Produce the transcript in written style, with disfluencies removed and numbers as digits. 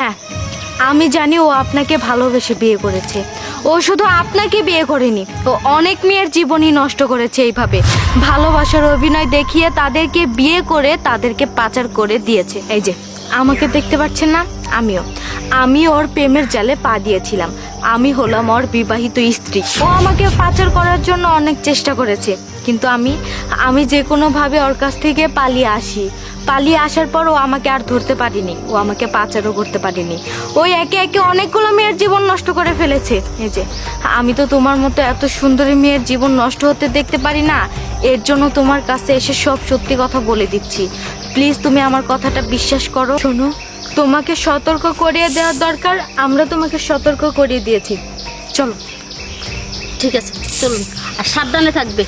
হ্যাঁ, আমি জানি ও আপনাকে ভালোবেসে বিয়ে করেছে। ও শুধু আপনাকে বিয়ে করেনি, ও অনেক মেয়ের জীবনই নষ্ট করেছে এইভাবে ভালোবাসার অভিনয় দেখিয়ে তাদেরকে বিয়ে করে তাদেরকে পাচার করে দিয়েছে। এই যে আমাকে দেখতে পাচ্ছেন না, আমি ওর প্রেমের জালে পা দিয়েছিলাম। আমি হলাম ওর বিবাহিত স্ত্রী। ও আমাকে পাচার করার জন্য অনেক চেষ্টা করেছে, কিন্তু আমি যে কোনোভাবে ওর কাছ থেকে পালিয়ে আসার পর ও আমাকে আর ধরতে পারিনি, ও আমাকে পাচারও করতে পারিনি। ওই একে একে অনেকগুলো মেয়ের জীবন নষ্ট করে ফেলেছে। এই যে আমি তো তোমার মতো এত সুন্দরী মেয়ের জীবন নষ্ট হতে দেখতে পারি না। এর জন্য তোমার কাছে এসে সব সত্যি কথা বলে দিচ্ছি। প্লিজ তুমি আমার কথাটা বিশ্বাস করো। শোনো, তোমাকে সতর্ক করিয়ে দেওয়ার দরকার, আমরা তোমাকে সতর্ক করিয়ে দিয়েছি। চলো। ঠিক আছে, চলুন, আর সাবধানে থাকবে।